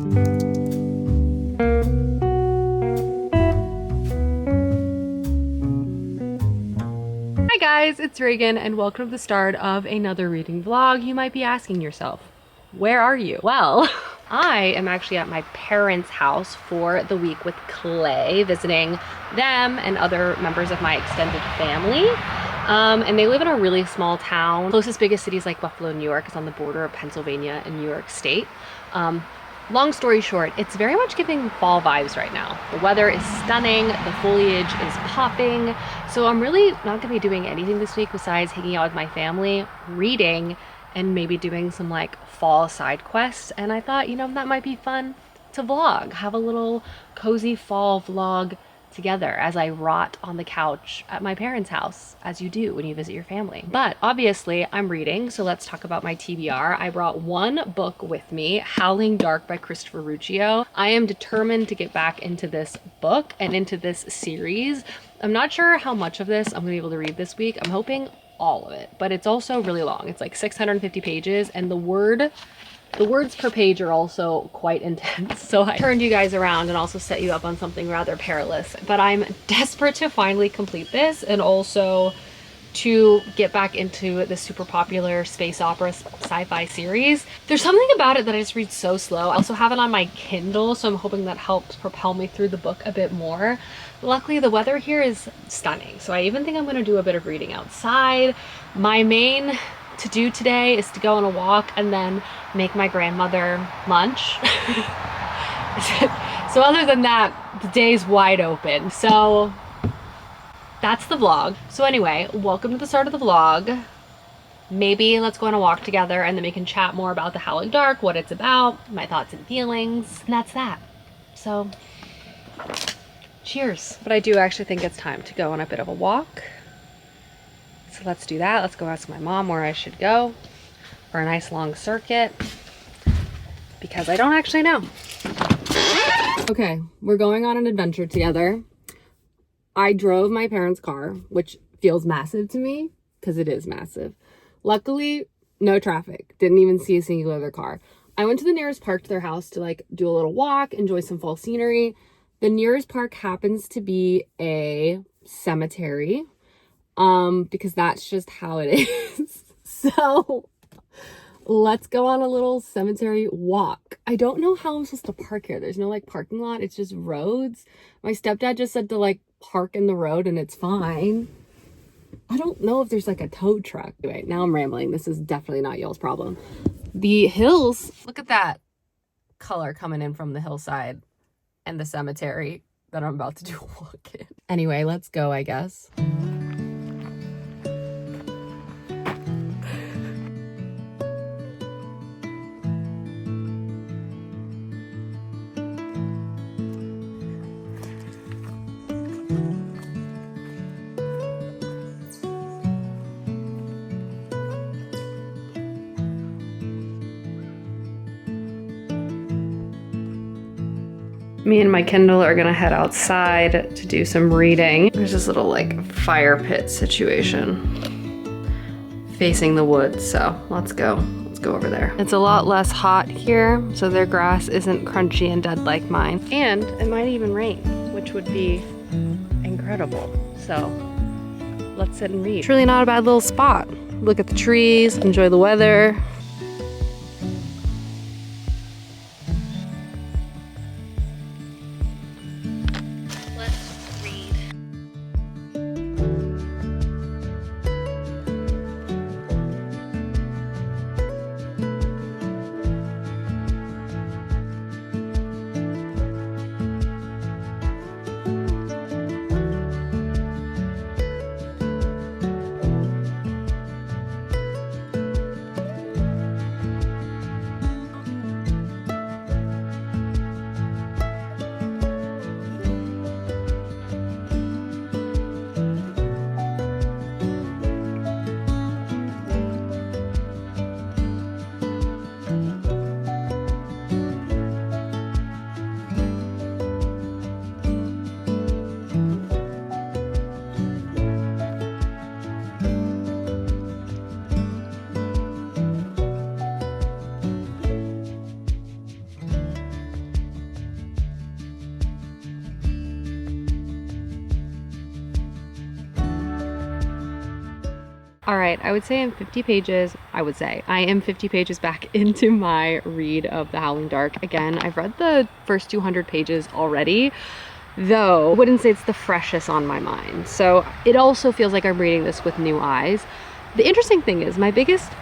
Hi guys, it's Reagan and welcome to the start of another reading vlog. You might be asking yourself, where are you? Well, I am actually at my parents' house for the week with Clay, visiting them and other members of my extended family. And they live in a really small town. Closest biggest city is like Buffalo, New York. It's on the border of Pennsylvania and New York State. Long story short, it's very much giving fall vibes right now. The weather is stunning, the foliage is popping, so I'm really not gonna be doing anything this week besides hanging out with my family, reading, and maybe doing some like fall side quests. And I thought, you know, that might be fun to vlog, have a little cozy fall vlog together as I rot on the couch at my parents' house, as you do when you visit your family. But obviously I'm reading, so let's talk about my TBR. I brought one book with me, Howling Dark by Christopher Ruccio. I am determined to get back into this book and into this series. I'm not sure how much of this I'm gonna be able to read this week. I'm hoping all of it, but it's also really long. It's like 650 pages, and the words per page are also quite intense. So I turned you guys around and also set you up on something rather perilous. But I'm desperate to finally complete this and also to get back into the super popular space opera sci-fi series. There's something about it that I just read so slow. I also have it on my Kindle, so I'm hoping that helps propel me through the book a bit more. Luckily, the weather here is stunning, so I even think I'm gonna do a bit of reading outside. My main to do today is to go on a walk and then make my grandmother lunch. So other than that, the day's wide open. So that's the vlog. So anyway, welcome to the start of the vlog. Maybe let's go on a walk together and then we can chat more about the Howling Dark, what it's about, my thoughts and feelings, and that's that. So cheers. But I do actually think it's time to go on a bit of a walk. So let's do that. Let's go ask my mom where I should go for a nice long circuit, because I don't actually know. Okay, we're going on an adventure together. I drove my parents' car, which feels massive to me because it is massive. Luckily, no traffic. Didn't even see a single other car. I went to the nearest park to their house to like do a little walk, enjoy some fall scenery. The nearest park happens to be a cemetery. Because that's just how it is. So let's go on a little cemetery walk. I don't know how I'm supposed to park here. There's no like parking lot. It's just roads. My stepdad just said to like park in the road and it's fine. I don't know if there's like a tow truck. Anyway, now I'm rambling. This is definitely not y'all's problem. The hills, look at that color coming in from the hillside and the cemetery that I'm about to do a walk in. Anyway, let's go, I guess. Me and my Kindle are gonna head outside to do some reading. There's this little like fire pit situation facing the woods, so let's go. Let's go over there. It's a lot less hot here, so their grass isn't crunchy and dead like mine. And it might even rain, which would be incredible. So let's sit and read. It's really not a bad little spot. Look at the trees, enjoy the weather. All right, I would say I'm 50 pages. I am 50 pages back into my read of The Howling Dark. Again, I've read the first 200 pages already, though I wouldn't say it's the freshest on my mind. So it also feels like I'm reading this with new eyes. The interesting thing is, my biggest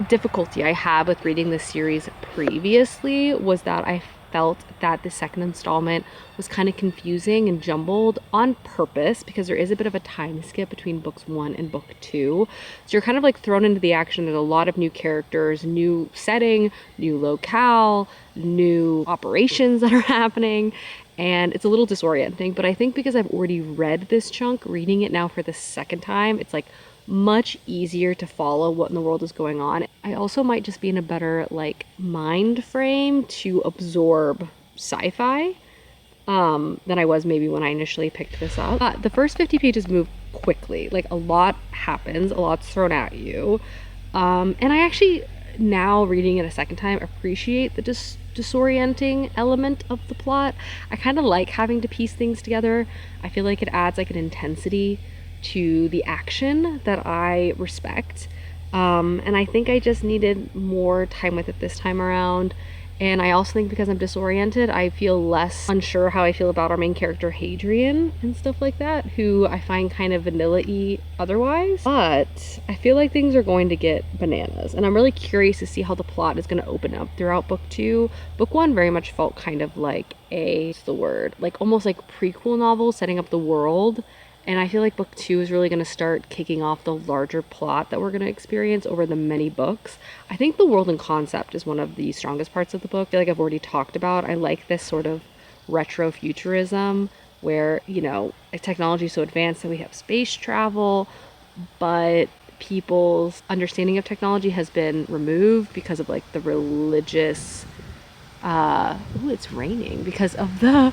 difficulty I had with reading this series previously was that I felt that the second installment was kind of confusing and jumbled on purpose, because there is a bit of a time skip between books 1 and book 2. So you're kind of like thrown into the action. There's a lot of new characters, new setting, new locale, new operations that are happening, and it's a little disorienting. But I think because I've already read this chunk, reading it now for the second time, it's like much easier to follow what in the world is going on. I also might just be in a better like mind frame to absorb sci-fi than I was maybe when I initially picked this up. The first 50 pages move quickly. Like, a lot happens, a lot's thrown at you. And I actually, now reading it a second time, appreciate the disorienting element of the plot. I kind of like having to piece things together. I feel like it adds like an intensity to the action that I respect. And I think I just needed more time with it this time around. And I also think because I'm disoriented, I feel less unsure how I feel about our main character, Hadrian, and stuff like that, who I find kind of vanilla-y otherwise. But I feel like things are going to get bananas, and I'm really curious to see how the plot is going to open up throughout book 2. Book 1 very much felt kind of like like almost like prequel novel setting up the world. And I feel like book 2 is really going to start kicking off the larger plot that we're going to experience over the many books. I think the world and concept is one of the strongest parts of the book. I feel like I've already talked about. I like this sort of retro futurism where, you know, technology is so advanced that we have space travel, but people's understanding of technology has been removed because of like the religious, it's raining, because of the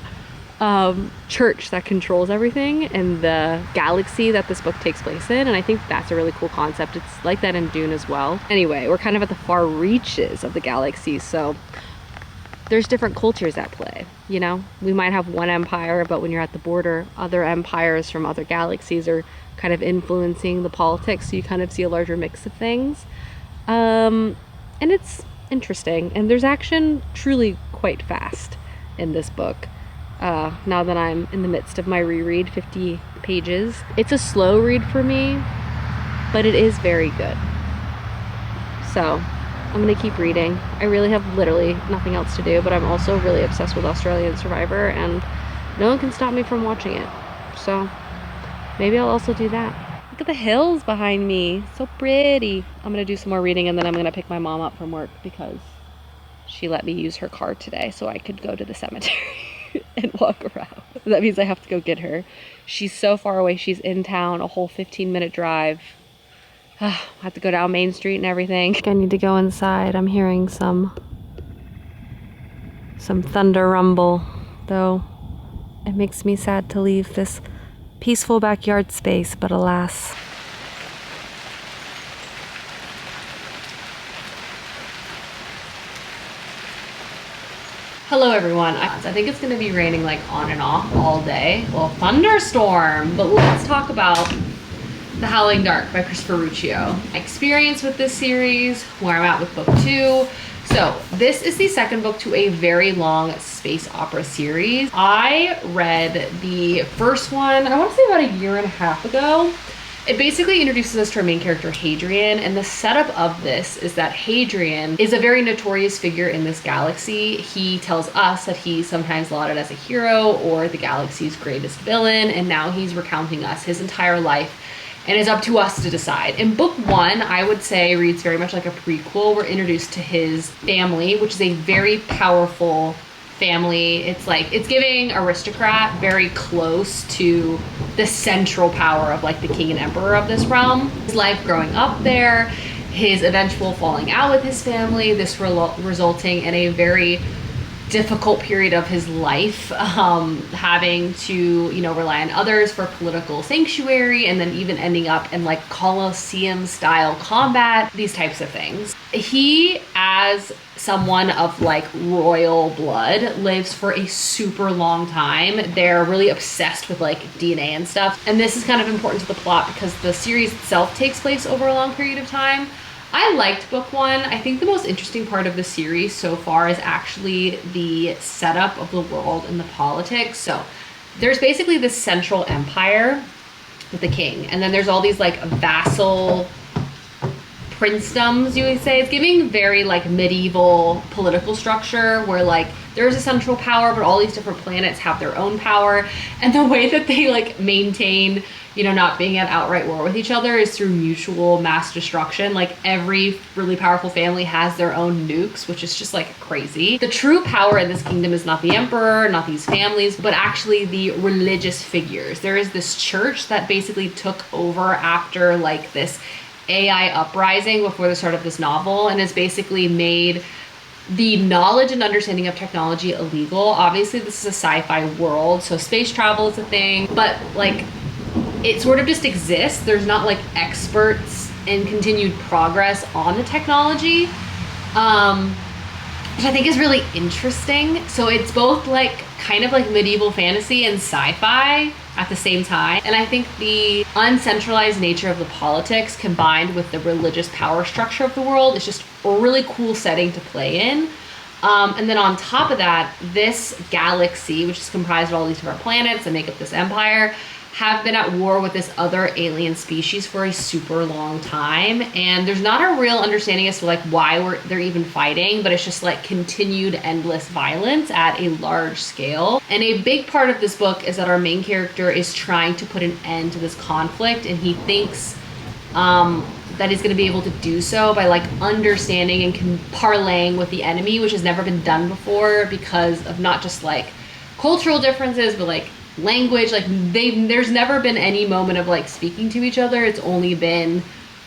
church that controls everything and the galaxy that this book takes place in. And I think that's a really cool concept. It's like that in Dune as well. Anyway, we're kind of at the far reaches of the galaxy, so there's different cultures at play. You know, we might have one empire, but when you're at the border, other empires from other galaxies are kind of influencing the politics, so you kind of see a larger mix of things. And it's interesting, and there's action truly quite fast in this book. Now that I'm in the midst of my reread, 50 pages. It's a slow read for me, but it is very good. So I'm gonna keep reading. I really have literally nothing else to do, but I'm also really obsessed with Australian Survivor, and no one can stop me from watching it. So maybe I'll also do that. Look at the hills behind me, so pretty. I'm gonna do some more reading, and then I'm gonna pick my mom up from work because she let me use her car today so I could go to the cemetery and walk around. That means I have to go get her. She's so far away. She's in town, a whole 15-minute drive. I have to go down Main Street and everything. I need to go inside. I'm hearing some thunder rumble, though it makes me sad to leave this peaceful backyard space, but alas. Hello everyone. I think it's going to be raining like on and off all day. Well, thunderstorm. But let's talk about The Howling Dark by Christopher Ruccio. My experience with this series, where I'm at with book 2. So this is the second book to a very long space opera series. I read the first one, I want to say about a year and a half ago. It basically introduces us to our main character, Hadrian, and the setup of this is that Hadrian is a very notorious figure in this galaxy. He tells us that he's sometimes lauded as a hero or the galaxy's greatest villain, and now he's recounting us his entire life, and it's up to us to decide. In book 1, I would say reads very much like a prequel. We're introduced to his family, which is a very powerful family. It's giving aristocrat, very close to the central power of like the king and emperor of this realm. His life growing up there, his eventual falling out with his family, this resulting in a very difficult period of his life, having to, you know, rely on others for political sanctuary, and then even ending up in like Colosseum style combat, these types of things. He, as someone of like royal blood, lives for a super long time. They're really obsessed with like DNA and stuff. And this is kind of important to the plot because the series itself takes place over a long period of time. I liked book one. I think the most interesting part of the series so far is actually the setup of the world and the politics. So there's basically this central empire with the king, and then there's all these like vassal princedoms, you would say. It's giving very like medieval political structure where like there's a central power, but all these different planets have their own power. And the way that they like maintain, you know, not being at outright war with each other is through mutual mass destruction. Like every really powerful family has their own nukes, which is just like crazy. The true power in this kingdom is not the emperor, not these families, but actually the religious figures. There is this church that basically took over after like this AI uprising before the start of this novel, and has basically made the knowledge and understanding of technology illegal. Obviously this is a sci-fi world, so space travel is a thing, but like it sort of just exists. There's not like experts and continued progress on the technology, which I think is really interesting. So it's both like kind of like medieval fantasy and sci-fi at the same time. And I think the uncentralized nature of the politics combined with the religious power structure of the world is just a really cool setting to play in. And then on top of that, this galaxy, which is comprised of all these different planets that make up this empire, have been at war with this other alien species for a super long time, and there's not a real understanding as to like why they're even fighting, but it's just like continued endless violence at a large scale. And a big part of this book is that our main character is trying to put an end to this conflict, and he thinks that he's going to be able to do so by like understanding and parlaying with the enemy, which has never been done before because of not just like cultural differences, but like language. Like there's never been any moment of like speaking to each other. It's only been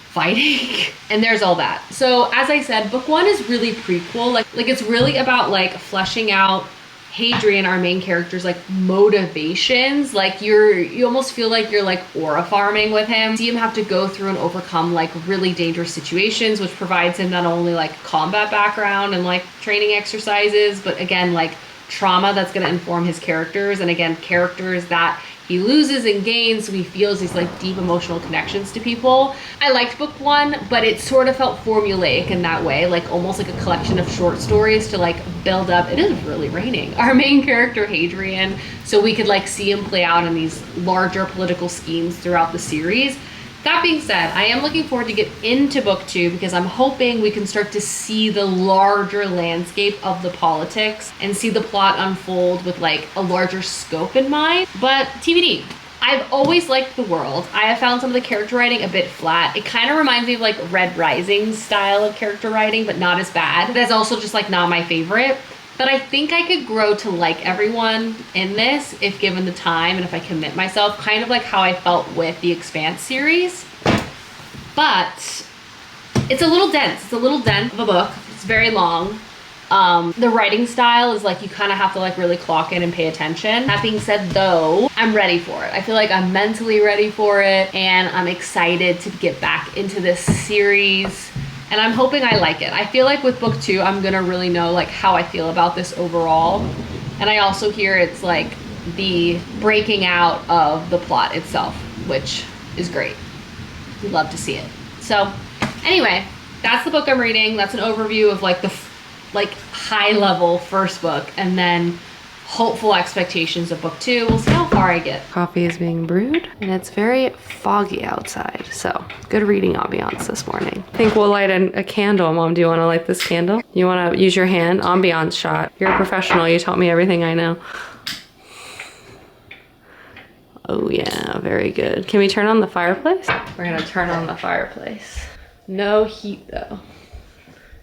fighting. And there's all that. So as I said, book one is really prequel. Like it's really about like fleshing out Hadrian, our main character's like motivations. Like you almost feel like you're like aura farming with him. See him have to go through and overcome like really dangerous situations, which provides him not only like combat background and like training exercises, but again like trauma that's going to inform his characters, and again characters that he loses and gains, so he feels these like deep emotional connections to people. I liked book one, but it sort of felt formulaic in that way, like almost like a collection of short stories to like build up. It is really raining. Our main character Hadrian, so we could like see him play out in these larger political schemes throughout the series. That being said, I am looking forward to get into book two because I'm hoping we can start to see the larger landscape of the politics and see the plot unfold with like a larger scope in mind. But TBD. I've always liked the world. I have found some of the character writing a bit flat. It kind of reminds me of like Red Rising's style of character writing, but not as bad. That's also just like not my favorite. But I think I could grow to like everyone in this if given the time and if I commit myself, kind of like how I felt with the Expanse series. But it's a little dense. It's a little dense of a book. It's very long. The writing style is like you kind of have to like really clock in and pay attention. That being said though, I'm ready for it. I feel like I'm mentally ready for it, and I'm excited to get back into this series. And I'm hoping I like it. I feel like with book two, I'm gonna really know like how I feel about this overall. And I also hear it's like the breaking out of the plot itself, which is great. We love to see it. So anyway, that's the book I'm reading. That's an overview of like the high level first book, and then hopeful expectations of book two. We'll see how far I get. Coffee is being brewed and it's very foggy outside, so good reading ambiance this morning. I think we'll light a candle. Mom, do you want to light this candle? You want to use your hand? Ambiance shot. You're a professional. You taught me everything I know. Oh yeah, very good. Can we turn on the fireplace? We're gonna turn on the fireplace. No heat though.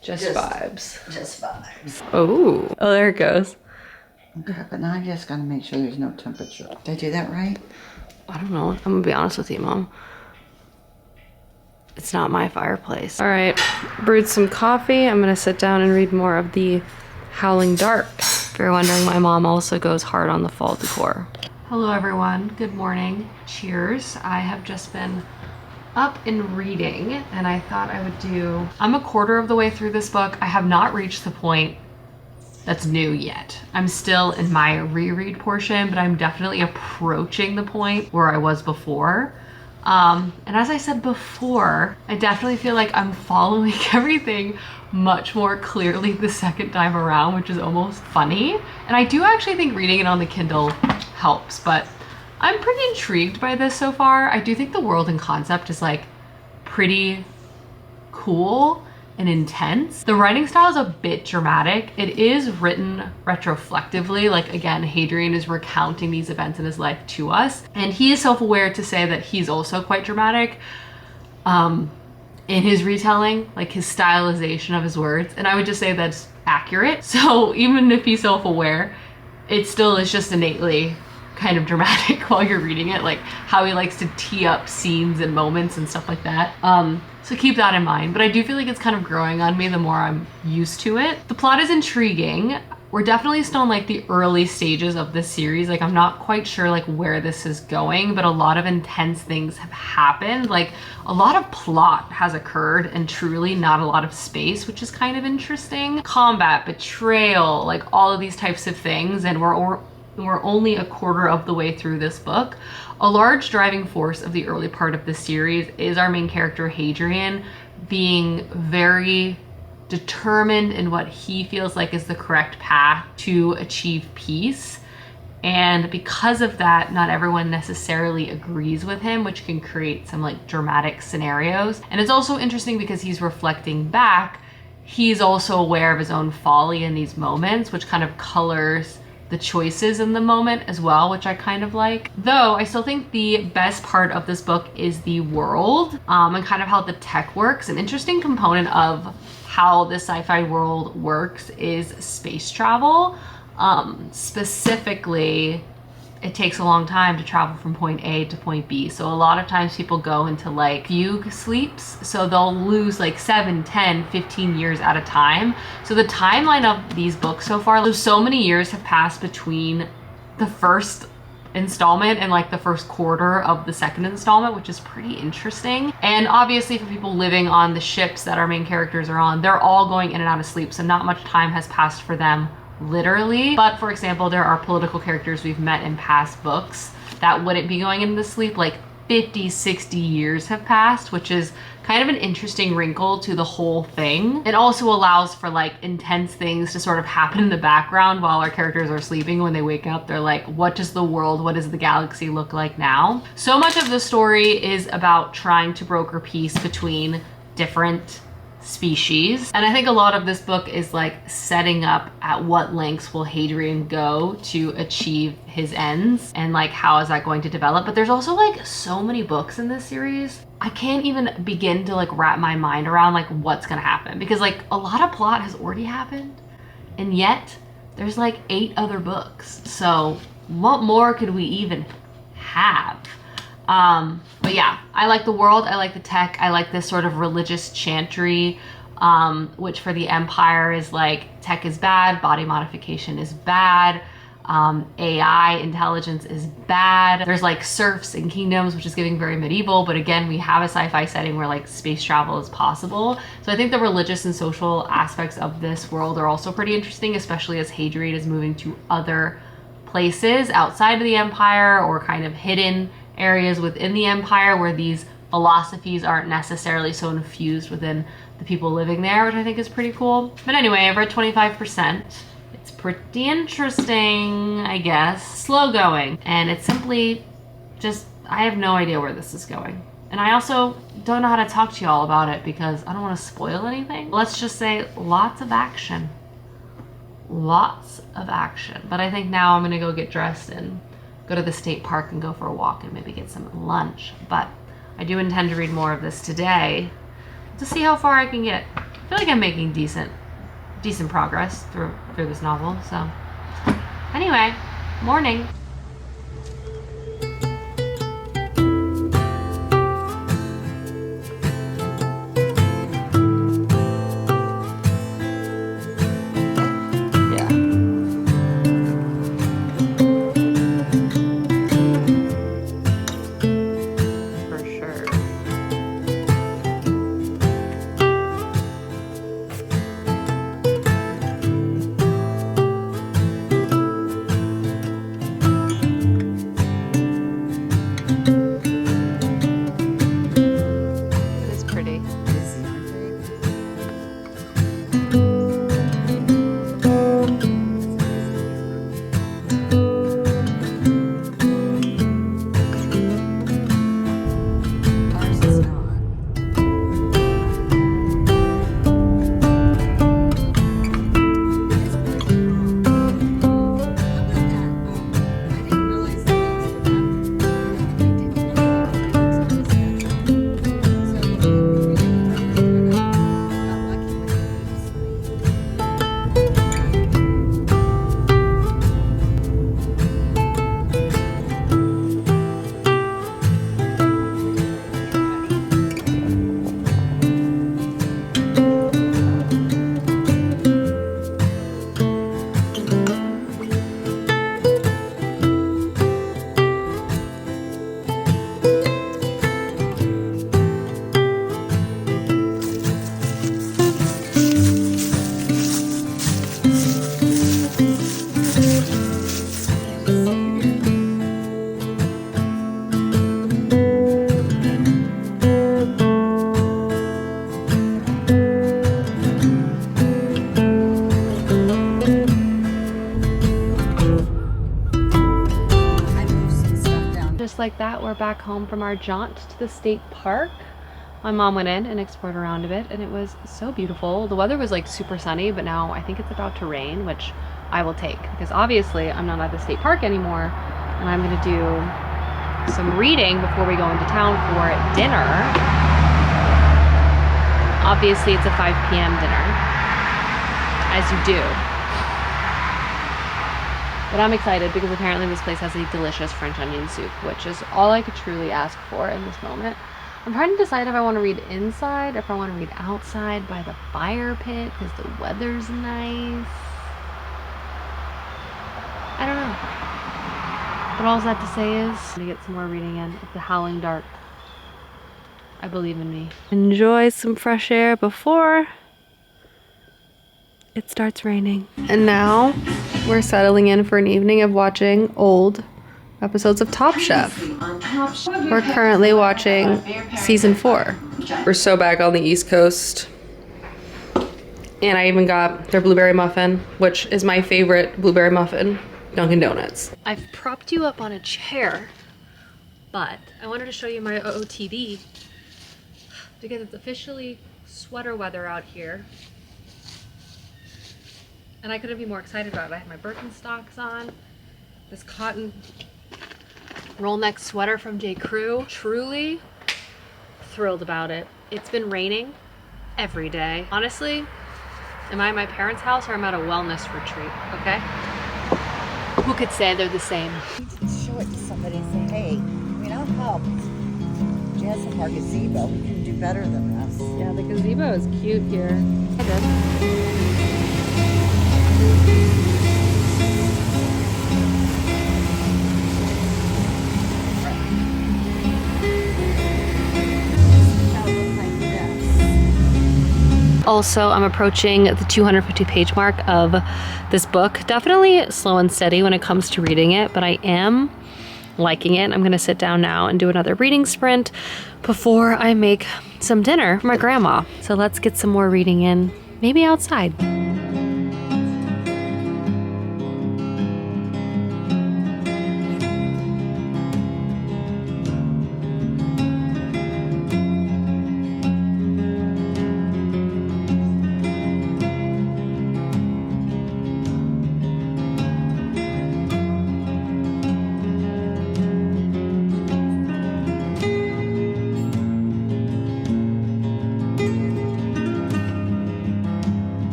Just vibes. Just vibes. Oh, there it goes. Okay, but now I just gotta make sure there's no temperature. Did I do that right? I don't know. I'm gonna be honest with you, Mom. It's not my fireplace. All right, brewed some coffee. I'm gonna sit down and read more of the Howling Dark. If you're wondering, my mom also goes hard on the fall decor. Hello everyone, good morning. Cheers. I have just been up and reading and I thought I would do, I'm a quarter of the way through this book. I have not reached the point that's new yet. I'm still in my reread portion, but I'm definitely approaching the point where I was before. And as I said before, I definitely feel like I'm following everything much more clearly the second time around, which is almost funny. And I do actually think reading it on the Kindle helps, but I'm pretty intrigued by this so far. I do think the world and concept is like pretty cool and intense. The writing style is a bit dramatic. It is written retroflectively. Like again, Hadrian is recounting these events in his life to us. And he is self-aware to say that he's also quite dramatic in his retelling, like his stylization of his words. And I would just say that's accurate. So even if he's self-aware, it still is just innately kind of dramatic while you're reading it, like how he likes to tee up scenes and moments and stuff like that. So keep that in mind, but I do feel like it's kind of growing on me the more I'm used to it. The plot is intriguing. We're definitely still in like the early stages of this series. Like I'm not quite sure like where this is going, but a lot of intense things have happened. Like a lot of plot has occurred and truly not a lot of space, which is kind of interesting. Combat, betrayal, like all of these types of things, and we're only a quarter of the way through this book. A large driving force of the early part of the series is our main character Hadrian being very determined in what he feels like is the correct path to achieve peace. And because of that, not everyone necessarily agrees with him, which can create some like dramatic scenarios. And it's also interesting because he's reflecting back. He's also aware of his own folly in these moments, which kind of colors the choices in the moment as well, which I kind of like. Though I still think the best part of this book is the world and kind of how the tech works. An interesting component of how the sci-fi world works is space travel. Specifically, it takes a long time to travel from point A to point B. So a lot of times people go into like fugue sleeps. So they'll lose like 7, 10, 15 years at a time. So the timeline of these books so far, so many years have passed between the first installment and like the first quarter of the second installment, which is pretty interesting. And obviously for people living on the ships that our main characters are on, they're all going in and out of sleep. So not much time has passed for them literally. But for example, there are political characters we've met in past books that wouldn't be going into sleep. Like 50, 60 years have passed, which is kind of an interesting wrinkle to the whole thing. It also allows for like intense things to sort of happen in the background while our characters are sleeping. When they wake up, they're like, what does the world, what does the galaxy look like now? So much of the story is about trying to broker peace between different species. And I think a lot of this book is like setting up at what lengths will Hadrian go to achieve his ends and like how is that going to develop. But there's also like so many books in this series. I can't even begin to like wrap my mind around like what's gonna happen, because like a lot of plot has already happened and yet there's like 8 other books. So what more could we even have? But yeah, I like the world, I like the tech, I like this sort of religious chantry, which for the Empire is like tech is bad, body modification is bad, AI intelligence is bad. There's like serfs and kingdoms, which is getting very medieval, but again, we have a sci-fi setting where like space travel is possible. So I think the religious and social aspects of this world are also pretty interesting, especially as Hadrian is moving to other places outside of the Empire or kind of hidden areas within the Empire where these philosophies aren't necessarily so infused within the people living there, which I think is pretty cool. But anyway, I've read 25%. It's pretty interesting, I guess. Slow going. And it's simply just, I have no idea where this is going. And I also don't know how to talk to y'all about it because I don't want to spoil anything. Let's just say lots of action. Lots of action. But I think now I'm gonna go get dressed and go to the state park and go for a walk and maybe get some lunch. But I do intend to read more of this today to see how far I can get. I feel like I'm making decent progress through this novel. So anyway, morning. just like that, we're back home from our jaunt to the state park. My mom went in and explored around a bit, and it was so beautiful. The weather was like super sunny, but now I think it's about to rain, which I will take because obviously I'm not at the state park anymore, and I'm gonna do some reading before we go into town for dinner. Obviously it's a 5 p.m. dinner, as you do. But I'm excited because apparently this place has a delicious French onion soup, which is all I could truly ask for in this moment. I'm trying to decide if I want to read inside or if I want to read outside by the fire pit because the weather's nice. I don't know. But all that to say is I'm going to get some more reading in of the Howling Dark. I believe in me. Enjoy some fresh air before it starts raining. And now we're settling in for an evening of watching old episodes of Top Chef. We're currently watching season 4. We're so back on the East Coast. And I even got their blueberry muffin, which is my favorite blueberry muffin, Dunkin' Donuts. I've propped you up on a chair, but I wanted to show you my OOTD because it's officially sweater weather out here. And I couldn't be more excited about it. I have my Birkenstocks on, this cotton roll neck sweater from J. Crew. Truly thrilled about it. It's been raining every day. Honestly, am I at my parents' house or am I at a wellness retreat, okay? Who could say they're the same? You can show it to somebody and say, hey, I'll help. She has our gazebo. We can do better than this. Yeah, the gazebo is cute here. I did. Also, I'm approaching the 250 page mark of this book. Definitely slow and steady when it comes to reading it, but I am liking it. I'm gonna sit down now and do another reading sprint before I make some dinner for my grandma. So let's get some more reading in, maybe outside.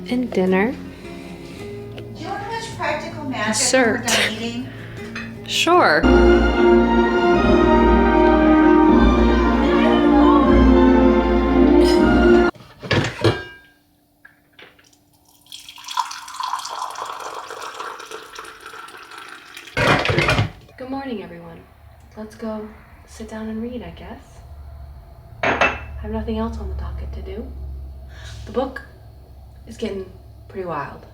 And dinner. Do you want to watch Practical Magic Dessert. when we're done eating? Sure. Good morning, everyone. Let's go sit down and read, I guess. I have nothing else on the docket to do. The book is getting pretty wild.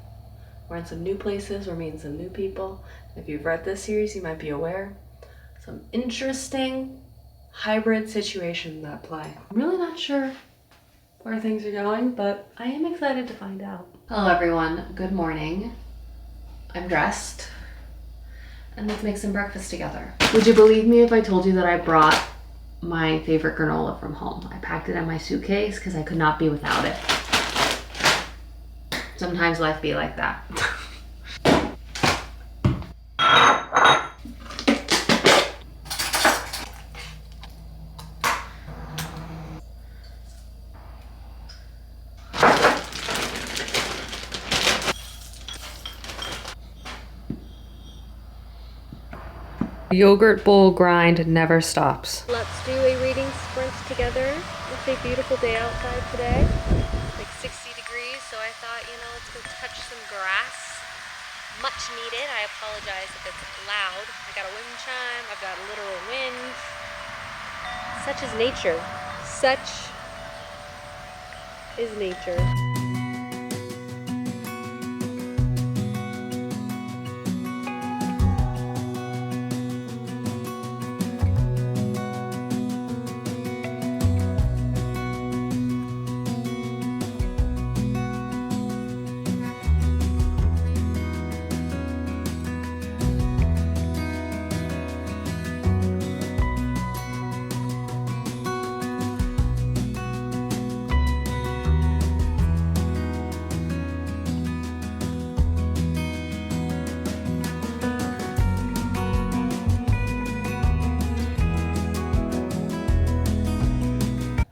We're in some new places, we're meeting some new people. If you've read this series, you might be aware. Some interesting hybrid situations that play. I'm really not sure where things are going, but I am excited to find out. Hello everyone, good morning. I'm dressed, and let's make some breakfast together. Would you believe me if I told you that I brought my favorite granola from home? I packed it in my suitcase because I could not be without it. Sometimes life be like that. Yogurt bowl grind never stops. Let's do a reading sprint together. It's a beautiful day outside today. Like 60 degrees, so I thought, you know, let's go touch some grass. Much needed. I apologize if it's loud. I got a wind chime, I've got literal wind. Such is nature. Such is nature.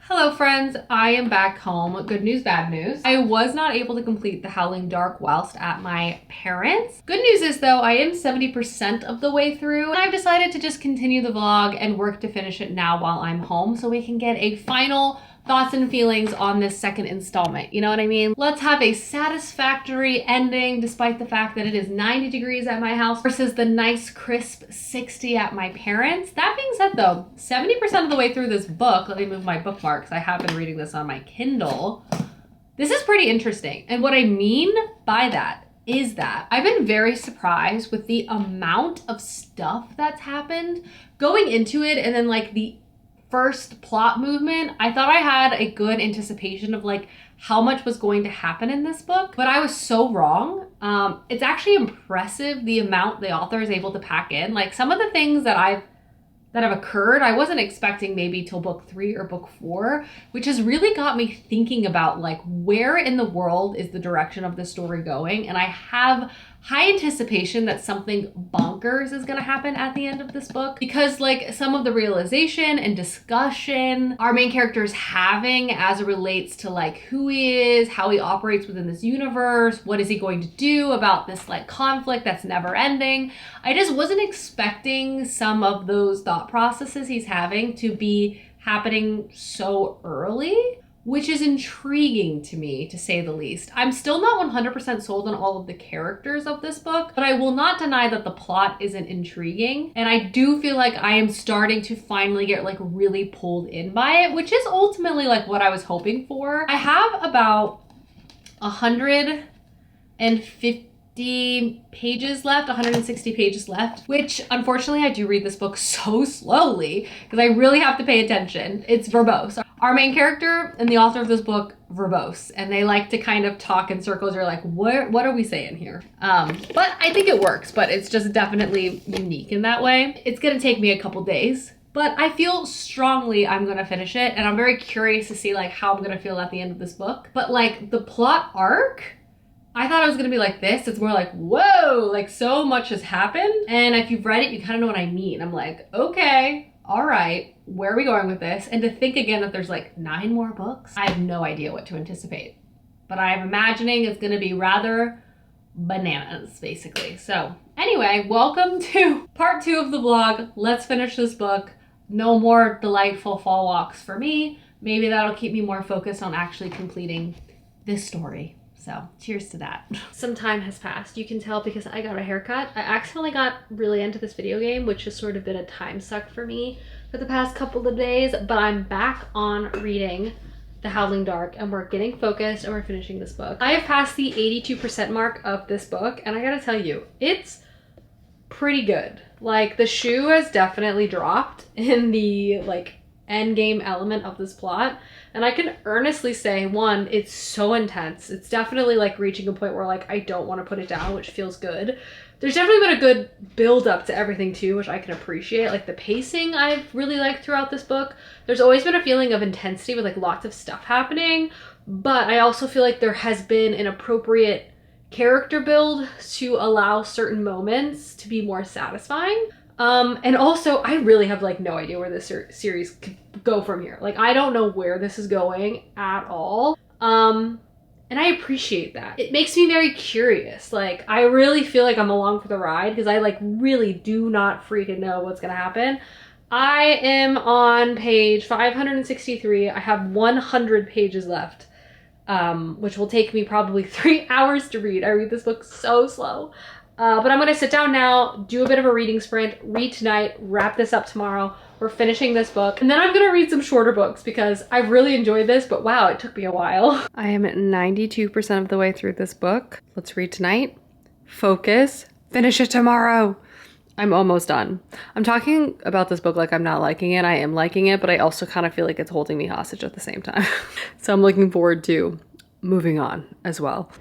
Hello friends, I am back home. Good news, bad news. I was not able to complete the Howling Dark whilst at my parents'. Good news is though, I am 70% of the way through and I've decided to just continue the vlog and work to finish it now while I'm home so we can get a final thoughts and feelings on this second installment. You know what I mean? Let's have a satisfactory ending despite the fact that it is 90 degrees at my house versus the nice crisp 60 at my parents'. That being said though, 70% of the way through this book, let me move my bookmarks. I have been reading this on my Kindle. This is pretty interesting. And what I mean by that is that I've been very surprised with the amount of stuff that's happened going into it, and then like the first plot movement. I thought I had a good anticipation of like how much was going to happen in this book, but I was so wrong. It's actually impressive the amount the author is able to pack in. Like some of the things that have occurred, I wasn't expecting maybe till book 3 or book 4, which has really got me thinking about like where in the world is the direction of the story going. And I have high anticipation that something bonkers is going to happen at the end of this book, because like some of the realization and discussion our main character is having as it relates to like who he is, how he operates within this universe, what is he going to do about this like conflict that's never ending. I just wasn't expecting some of those thought processes he's having to be happening so early, which is intriguing to me, to say the least. I'm still not 100% sold on all of the characters of this book, but I will not deny that the plot isn't intriguing. And I do feel like I am starting to finally get like really pulled in by it, which is ultimately like what I was hoping for. I have about 150 pages left, 160 pages left, which unfortunately I do read this book so slowly because I really have to pay attention. It's verbose. Our main character and the author of this book, verbose, and they like to kind of talk in circles. You're like, what are we saying here? But I think it works, but it's just definitely unique in that way. It's gonna take me a couple days, but I feel strongly I'm gonna finish it, and I'm very curious to see like how I'm gonna feel at the end of this book. But like the plot arc, I thought it was gonna be like this. It's more like, whoa, like so much has happened. And if you've read it, you kind of know what I mean. I'm like, okay, all right, where are we going with this? And to think again that there's like 9 more books, I have no idea what to anticipate. But I'm imagining it's gonna be rather bananas, basically. So anyway, welcome to part 2 of the vlog. Let's finish this book. No more delightful fall walks for me. Maybe that'll keep me more focused on actually completing this story. So cheers to that. Some time has passed. You can tell because I got a haircut. I accidentally got really into this video game, which has sort of been a time suck for me for the past couple of days, but I'm back on reading The Howling Dark and we're getting focused and we're finishing this book. I have passed the 82% mark of this book and I gotta tell you, it's pretty good. Like the shoe has definitely dropped in the like end game element of this plot. And I can earnestly say, one, it's so intense. It's definitely like reaching a point where like I don't want to put it down, which feels good. There's definitely been a good build up to everything too, which I can appreciate. Like the pacing I've really liked throughout this book. There's always been a feeling of intensity with like lots of stuff happening, but I also feel like there has been an appropriate character build to allow certain moments to be more satisfying. And also I really have like no idea where this series could go from here. Like I don't know where this is going at all. And I appreciate that. It makes me very curious. Like, I really feel like I'm along for the ride because I like really do not freaking know what's gonna happen. I am on page 563. I have 100 pages left, which will take me probably 3 hours to read. I read this book so slow. But I'm gonna sit down now, do a bit of a reading sprint, read tonight, wrap this up tomorrow. We're finishing this book. And then I'm gonna read some shorter books because I've really enjoyed this, but wow, it took me a while. I am at 92% of the way through this book. Let's read tonight, focus, finish it tomorrow. I'm almost done. I'm talking about this book like I'm not liking it. I am liking it, but I also kind of feel like it's holding me hostage at the same time. So I'm looking forward to moving on as well.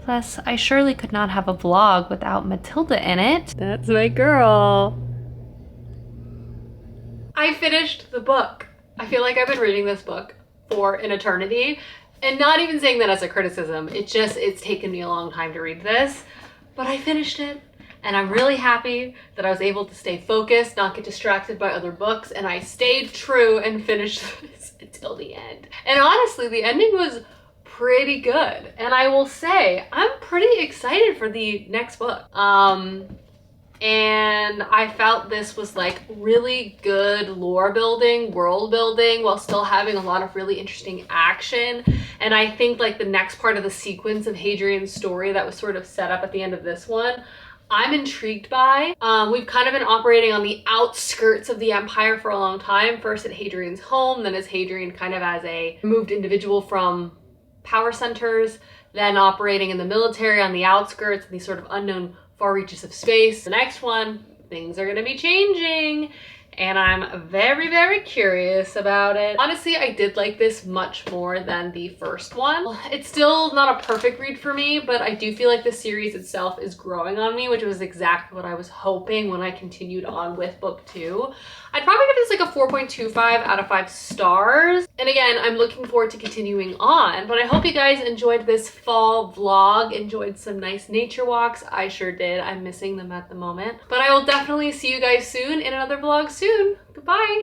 Plus, I surely could not have a vlog without Matilda in it. That's my girl. I finished the book. I feel like I've been reading this book for an eternity, and not even saying that as a criticism. It's taken me a long time to read this, but I finished it. And I'm really happy that I was able to stay focused, not get distracted by other books, and I stayed true and finished this until the end. And honestly, the ending was pretty good. And I will say, I'm pretty excited for the next book. And I felt this was like really good lore building, world building, while still having a lot of really interesting action. And I think like the next part of the sequence of Hadrian's story that was sort of set up at the end of this one, I'm intrigued by. We've kind of been operating on the outskirts of the empire for a long time. First at Hadrian's home, then as Hadrian kind of as a removed individual from power centers, then operating in the military on the outskirts, these sort of unknown far reaches of space. The next one, things are gonna be changing, and I'm very, very curious about it. Honestly, I did like this much more than the first one. It's still not a perfect read for me, but I do feel like the series itself is growing on me, which was exactly what I was hoping when I continued on with book 2. I'd probably give this like a 4.25 out of 5 stars. And again, I'm looking forward to continuing on, but I hope you guys enjoyed this fall vlog, enjoyed some nice nature walks. I sure did. I'm missing them at the moment, but I will definitely see you guys soon in another vlog soon. Goodbye.